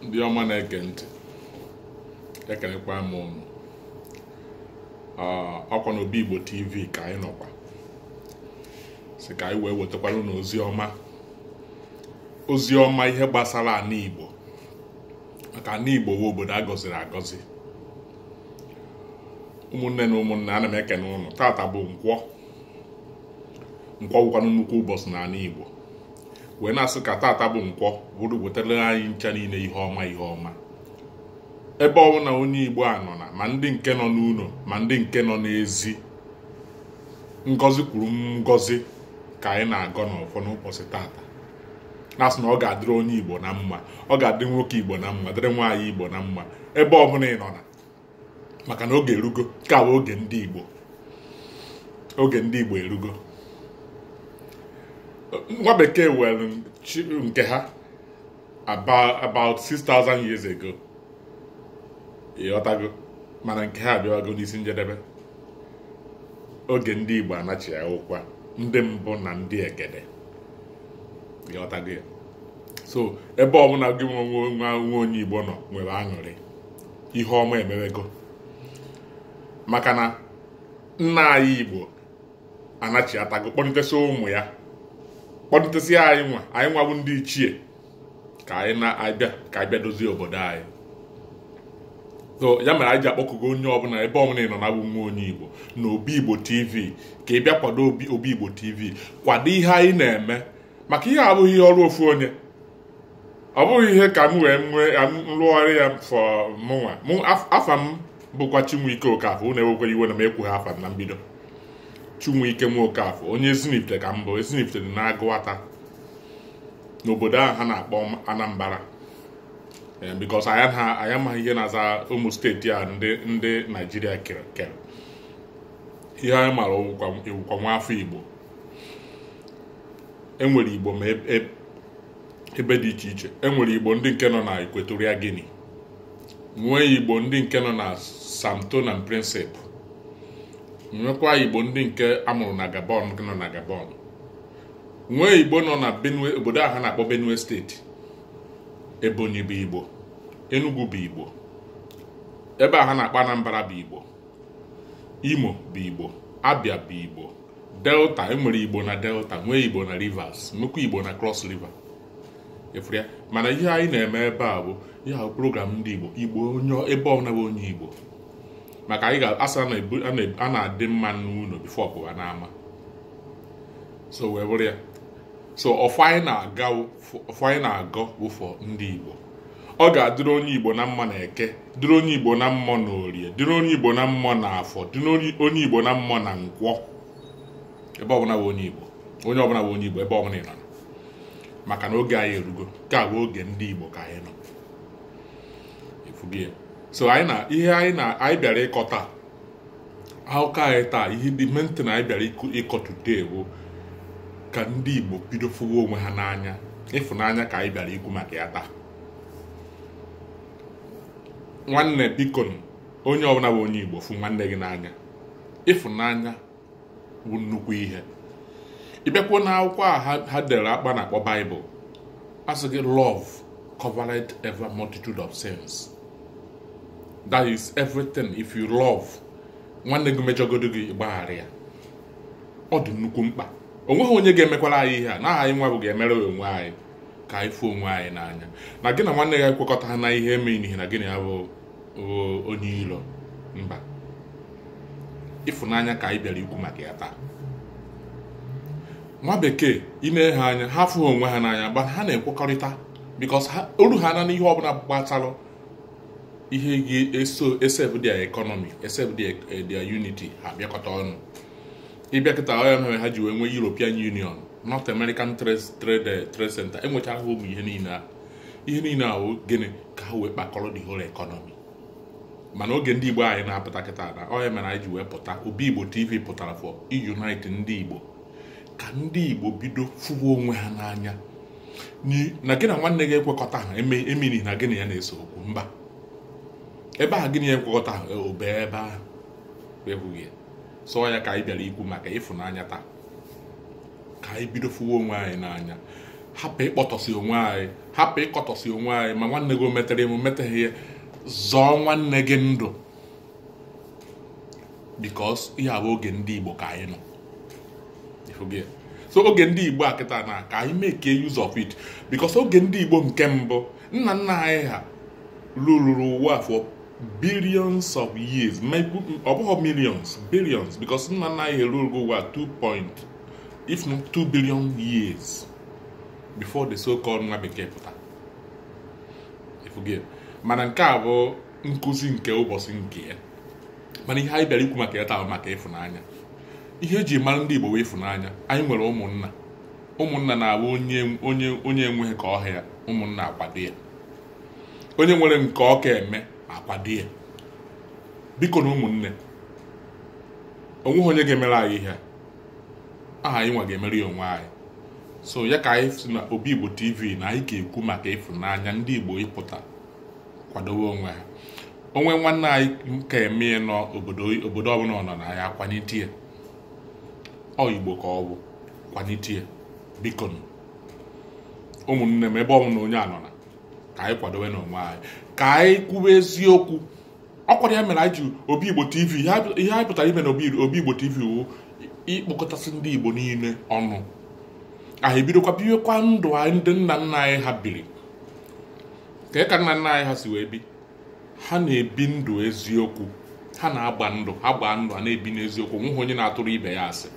ndị ọma na-ege ntị ekelekwa m unu. Ọkwa na Obi Igbo TV ka anyị nọkwa si ka anyị wee wetakwara unu ozi ọma ihe gbasara ana Igbo, maka ana Igbo bụ obodo a gọziri agọzi. Ụmụnne na ụmụnne, ana m ekene unu. Tata bụ nkwọ wụkwanụ nnukwu ụbọchị na ana Igbo, wee na-asị ka tata bụ nkwọ bụrụ wetara anyị ncha niile ihe ọma ebe ọ bụ na onye Igbo anọ na ma ndị nke nọ n'ụlọ ma ndị nke nọ n'ezi. Ngọzi kwuru ngọzi ka anyị na-agọ n'ọfọ n'ụbọchị tata, na-asị na ọ ga-adịrị onye Igbo na mma, ọ ga-adịrị nwoke Igbo na mma, dịrị nwaanyị Igbo na mma ebe ọ bụla ị nọ na, maka na oge erugo. Ka bụ oge ndị Igbo, oge ndị Igbo erugo. Nwa bekee were nke ha about 6,000 years ago, ịghọtago, mana nke ha abịago n'isi njedebe. Oge ndị Igbo anachi ya ụkwa, ndị mbụ na ndị egede, ịghọtago ya. So ebe ọbụla gị nwa onye Igbo nọ nwere aṅụrị, ihe ọma emewego, maka na nna anyị Igbo anachi atago kpọnitesi ụmụ ya, kpọnitesi anyị nwa bụ ndị ichie ka anyị na-abịa ka anyị bịa dozie obodo anyị. So ya mere anyị ji akpọkụgo onye ọbụla ebe ọbụla ị nọ na nwa onye Igbo na Obi Igbo TV ka ị bịa kwado Obi Igbo TV, kwado ihe anyị na-eme, maka ihe abụghị ihe ọrụ ofu onye. Ọ bụghị ihe ka m wee nrụgharị ya fọ mụnwa. Afa m bụkwa Chinwike Okafọ. Unu ewekwara iwe na m ekwughị afa m na mbido. Chinwike Okafọ, onye Ezinifite ka m bụ. Ezinifite dị n'Agụata, n'obodo ahụ ha na-akpọ Anambra, because anyị amaghị ihe na-aza ụmụ steeti a ndị Naijiria kere. Ihe anyị mara ewukwa nwa afọ Igbo. Enwere Igbo ma ebe dị iche iche. Enwere Igbo ndị nke nọ na Equatorial Guinea, nwee Igbo ndị nke nọ na Samton and Principe, nwekwa Igbo ndị nke amụrụ na Gabon nke nọ na Gabon, nwee Igbo nọ na Benue, obodo ahụ na-akpọ Benue steeti. Ebonyi bụ Igbo, Enugu bụ Igbo, ebe ahụ na-akpọ Anambra bụ Igbo, Imo bụ Igbo, Abia bụ Igbo, Delta. Enwere Igbo na Delta, nwee Igbo na Rivers, nwekwa Igbo na Cross River. Efuria. Mana ihe anyị na-eme ebe a bụ ihe ahụ program ndị Igbo onye ebe ọbụla bụ onye Igbo, maka anyị ga-asa a na-adị mma n'ụlọ bifo pụwa n'ama. So wee bụrụ ya. So ọfọ anyị na-agọ bụ fọ ndị Igbo. Ọ ga-adịrị onye Igbo na mma na Eke, dịrị onye Igbo na mmụọ na Orie, dịrị onye Igbo na mmụọ na Afọ, dịrị onye Igbo na mmụọ na Nkwọ. Ebe ọbụla bụ onye Igbo, onye ọbụla bụ onye Igbo ebe ọbụla ị nọ, maka na oge anyị erugo. Ka bụ oge ndị Igbo ka anyị nọ. Ifugie. So anyị bịara ịkọta akụkọ anyị taa. Ihe dị mente na anyị bịara ịkọ today bụ ka ndị Igbo bido fụwa onwe ha n'anya. Ịfụnanya ka anyị bịara ikwu maka ya taa. Nwanne biko, onye ọbụla bụ onye Igbo, fụ nwanne gị n'anya. Ịfụnanya bụ nnukwu ihe. Ịbịakwuo n'akwụkwọ a ha dere akpa na-akpọ Bible, asị gị love covered every multitude of sins. That is everything. If you love, nwanne gị mejọgodo gị gbaghara ya. Ọ dị nnukwu mkpa. O nweghị onye ga-emekwara anyị ihe a na anyị nwa bụ ga-emere onwe anyị ka anyị fụ onwe anyị n'anya. Na gị na nwanne gị ekwekọta ha na ihe emeghị n'ihi na gị na ya bụ onye ilo. Mba. Ịfụnanya ka anyị bịara ikwu maka ya taa. Nwa bekee ime ha anya, ha fụ onwe ha n'anya, but ha na-ekwekọrịta because olu ha na n'ihe ọbụla gbatalụ ihe esave their economy, esave their unity. Ha bịakọta ọnụ. Ịbịa kịta ọya mere ha ji wee nwee European Union, North American Trade Center. Enwechara ụmụ ihe niile ahụ gịnị ka ha wee kpakọrọ the whole economy. Mana oge ndị Igbo anyị na-apụta kịta na ọya mere anyị ji wee pụta. Obi Igbo TV pụtara for unite ndị Igbo, ka ndị Igbo bido fụwa onwe ha n'anya. Na gị na nwanne gị ekwekọta ha emeni na gị na ya na-eso okwu. Mba, ebe a gị na ya ekwekọta ha obe ebe ahụ ebughị. So ya ka anyị bịara ikwu maka ịfụnanya taa, ka anyị bido fụwa onwe anyị n'anya. hapụ ịkpọtọsị onwe anyị hapụ ịkọtọsị onwe anyị ma nwanne gị o metere emu meteghị ya zọọ nwanne gị ndụ because ihe abụ oge ndị Igbo ka anyị nọ. So oge ndị Igbo a kịta na ka anyị make use of it because oge ndị Igbo nke mbụ nna nna anyị ha rụrụ ụwa for billions of years, ọ bụghị millions, billions, because nna nna anyị rụrụ ụwa 2 billion years before the so-called nwa bekee pụta. Mana nke a bụ nkụzi nke ụbọchị nke ya. Mana ihe anyị bịara ikwu maka ya taa maka ịfụnanya. Ihe eji mara ndị Igbo wee ịfụnanya, anyị nwere ụmụnna na-abụ onye enweghị ka ọha ya, ụmụnna akwado ya. Onye nwere nke ọ ka eme akwado ya. Biko na ụmụnne, onweghị onye ga-emere anyị ihe aha anyị nwa ga-emere ya onwe anyị. So ya ka anyị si na Obi Igbo TV na anyị ga-ekwu maka ịfụnanya ndị Igbo ịpụta kwadowe onwe ha. Onwe nwanne anyị ka eme nọ obodo ọbụla ọ nọ na ya kwanyete ya. Ọ Igbo ka ọ bụ kwanyete ya. Biko ụmụnne m ebe ọbụla onye anọ na ka anyị kwadowe n'onwe anyị ka anyị kwuwe eziokwu. Ọkwara ya mere anyị ji Obi Igbo TV ihe anyị pụtara ime na Obi Igbo TV wụ ịkpọkọtasị ndị Igbo niile ọnụ. Anyị bidokwa biwekwa ndụ anyị ndị nna nna anyị ha biri ka nna nna anyị ha si wee bi. Ha na-ebi ndụ eziokwu, ha na-agba ndụ a na-ebi n'eziokwu. Nweghị onye na-atụrụ ibe ya asị.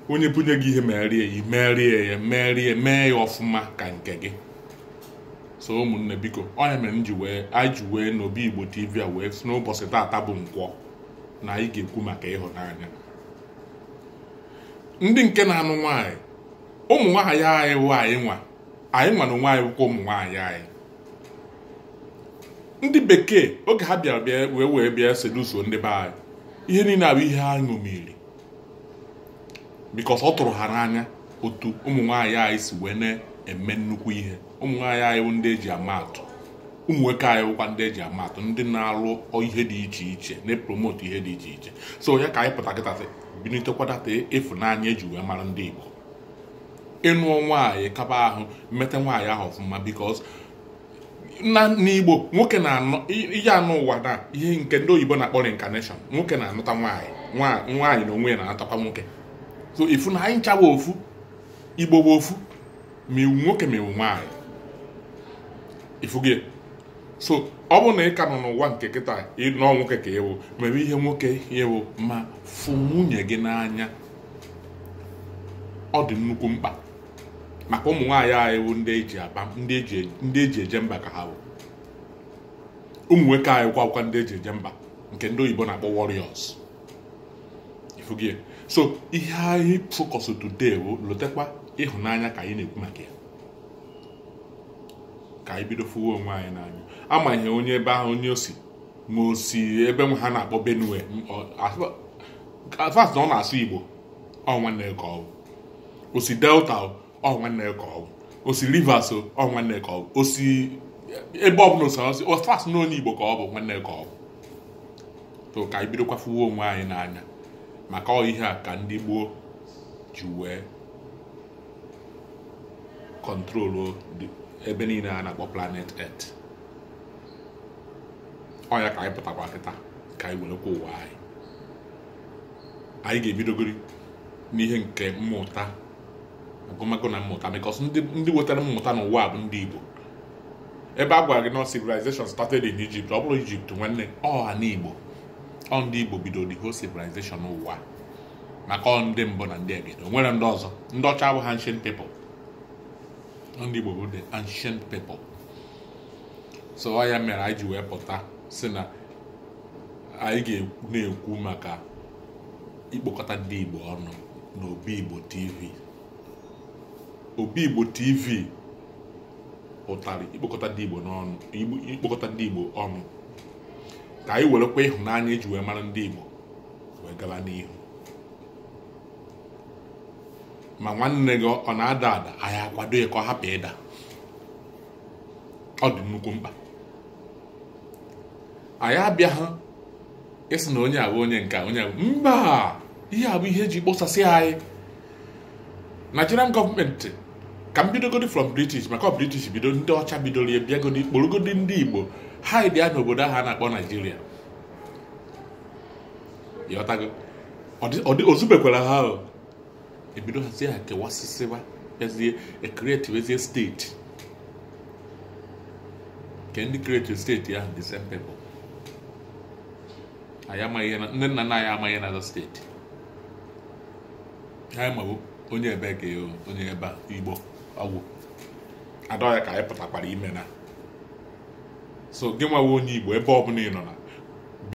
Onye bunye gị ihe merie ya ọfụma ka nke gị. So ụmụnne biko onye mere anyị ji wee n'Obi Igbo TV a wee si n'ụbọchị taata bụ Nkwọ na anyị ga-ekwu maka ịhụnanya. Ndị nke na-anụ nwaanyị, ụmụ nwaanyị anyị wụ anyị nwa na onwe anyị bụkwa ụmụ nwaanyị anyị. Ndị bekee oge ha bịara wee bịa seduso ndị be anyị, ihe niile abụ ihe ha ṅomiri because ọ tụrụ ha n'anya otu ụmụ nwaanyị anyị si wee na-eme nnukwu ihe. Ụmụ nwaanyị anyị bụ ndị eji ama atụ, ụmụ nwoke anyị bụkwa ndị eji ama atụ, ndị na-alụ ihe dị iche iche na-epromote ihe dị iche iche. So ya ka anyị pụta kịta binitekwada ịfụnanya eji wee mara ndị Igbo. Ịnụọ nwaanyị kaba ahụ mmete nwaanyị ahụ ọfụma because n'Igbo nwoke na-anọ ihe anụ ụwa na ihe nke ndị oyibo na-akpọ reincarnation. Nwoke na-anụta nwaanyị na onwe ya na-anụtakwa nwoke. So ifu na anyị nchawa ofu, Igbo bụ ofu, ma iwu nwoke ma iwu nwaanyị. Ifu gị. So ọ bụ na ị ka nọ n'ụwa nke kịta ịnọ nwoke ka ewu mere ihe nwoke ewu ma fụ nwunye gị n'anya. Ọ dị nnukwu mkpa maka ụmụ nwaanyị anyị bụ ndị eji eje mba ka ha bụ. Ụmụ nwoke anyị kwa ndị eji eje mba nke ndị oyibo na-akpọ warriors. Ifu gị. So ihe anyị focus today bụ lotekwa ịhụnanya ka anyị na-ekwu maka ya. Ka anyị bido fụwa onwe anyị n'anya. Ama ihe onye ebe ahụ onye osi ma osi ebe ha na-akpọ Benue fast na ọ na-asụ Igbo ọ nwanne ka ọ bụ. Osi Delta ọ nwanne ka ọ bụ. Osi Rivers ọ nwanne ka ọ bụ. Osi ebe ọbụla osi fast na onye Igbo ka ọ bụ nwanne ka ọ bụ. So ka anyị bidokwa fụwa onwe anyị n'anya maka ọ ihe a ka ndị Gboo ji wee kọntrolu ebe niile a na-akpọ planet Earth. Ọ ya ka anyị pụtakwa kịta ka anyị werekwa ụwa anyị. Anyị ga-ebidogori n'ihe nke mmụta, agụmagụ na mmụta, because ndị wetara mmụta n'ụwa bụ ndị Igbo. Ebe a gwara gị na civilization started in Egypt, ọ bụrụ Egypt nwanne ọha na Igbo. Ọ ndị Igbo bidoro the whole civilization ụwa maka ọ ndị mbụ na ndị egede. O nwere ndị ọzọ, ndị ọcha bụ ancient people. Ndị Igbo bụ the ancient people. So ọ ya mere anyị ji wee pụta si na anyị ga-ekwu maka ikpokọta ndị Igbo ọnụ na Obi Igbo TV. Obi Igbo TV pụtara ikpokọta ndị Igbo ọnụ ka anyị werekwa ịhụnanya eji wee mara ndị Igbo wee gaba n'ihu. Ma nwanne gị ọ na-ada anyị akwado ya ka ọ hapụ ịda. Ọ dị nnukwu mkpa. Anyị abịaghị ịsị na onye abụ onye nke onye abụ mba, ihe a bụ ihe eji kpọsasị anyị. Nigerian gọọmenti ka m bidogodi from British maka British bido ndị ọcha bidoro ya bịagodi kpọrọgodi ndị Igbo ha dị ya n'obodo ahụ a na-akpọ Nigeria ịghọtago ozubekwara ha ebido hazie ha kewasịsịba bịazie ekreativezie steeti ke ndị creative steeti ahụ the same people anyị amaghị ndị nna nna anyị amaghị na steeti anyị mawo onye ebe ka onye ebe Igbo ọgwụ adọghị ka anyị pụtakwara ime na so gị nwawe onye Igbo ebe ọbụla ị nọ na